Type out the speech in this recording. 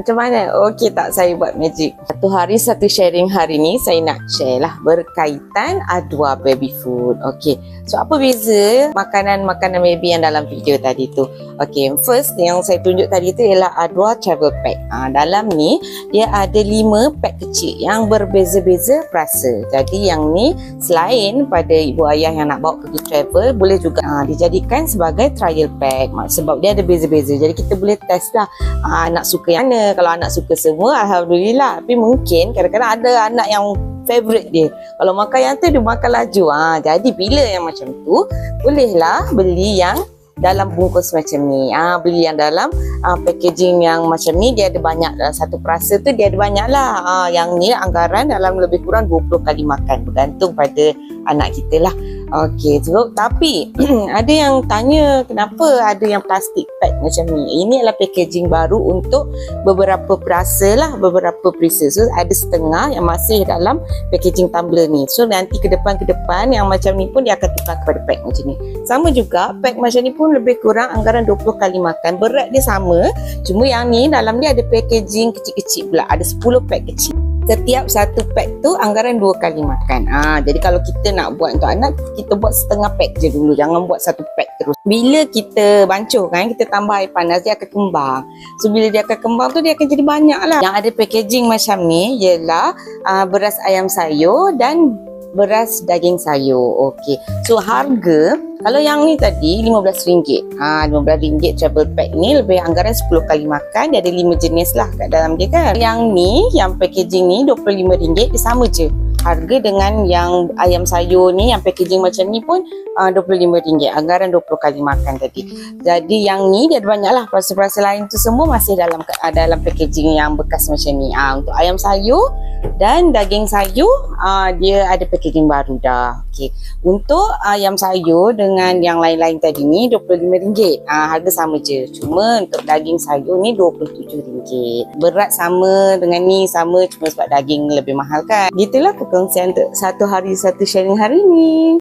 Macam mana? Okey tak, saya buat magic. Satu hari satu sharing hari ni saya nak share lah berkaitan Adwa baby food. Okey. So apa beza makanan-makanan baby yang dalam video tadi tu? Okey, first yang saya tunjuk tadi tu ialah Adwa travel pack. Dalam ni dia ada 5 pack kecil yang berbeza-beza rasa. Jadi yang ni selain pada ibu ayah yang nak bawa pergi travel, boleh juga dijadikan sebagai trial pack. Sebab dia ada beza-beza. Jadi kita boleh test lah anak suka yang mana. Kalau anak suka semua, alhamdulillah. Tapi mungkin kadang-kadang ada anak yang favourite dia. Kalau makan yang tu, dia makan laju. Jadi bila yang macam tu, bolehlah beli yang dalam bungkus macam ni. Beli yang dalam packaging yang macam ni, dia ada banyak. Dalam satu perasa tu dia ada banyak lah. Yang ni anggaran dalam lebih kurang 20 kali makan. Bergantung pada anak kita lah. Okey, so, tapi ada yang tanya kenapa ada yang plastik pack macam ni. Ini adalah packaging baru untuk beberapa perasa lah, beberapa perisa. So ada setengah yang masih dalam packaging tumbler ni. So nanti ke depan yang macam ni pun dia akan tukar kepada pack macam ni. Sama juga pack macam ni pun lebih kurang anggaran 20 kali makan. Berat dia sama, cuma yang ni dalam dia ada packaging kecil-kecil pula. Ada 10 pack kecil. Setiap satu pack tu anggaran 2 kali makan. Jadi kalau kita nak buat untuk anak, kita buat setengah pack je dulu. Jangan buat satu pack terus. Bila kita bancuhkan, kita tambah air panas, dia akan kembang. So bila dia akan kembang tu, dia akan jadi banyak lah. Yang ada packaging macam ni ialah beras ayam sayur dan beras daging sayur. Okey. So harga, kalau yang ni tadi RM15. RM15 travel pack ni lebih anggaran 10 kali makan. Dia ada 5 jenis lah kat dalam dia kan. Yang ni, yang packaging ni RM25, dia sama je harga dengan yang ayam sayur ni, yang packaging macam ni pun RM25, anggaran 20 kali makan tadi. Jadi yang ni dia ada banyak lah, perasa-perasa lain tu semua masih dalam packaging yang bekas macam ni. Untuk ayam sayur dan daging sayur, dia ada packaging baru dah. Okay. Untuk ayam sayur dengan yang lain-lain tadi ni RM25, harga sama je. Cuma untuk daging sayur ni RM27. Berat sama dengan ni, sama, cuma sebab daging lebih mahal kan. Gitulah perkongsian untuk satu hari satu sharing hari ni.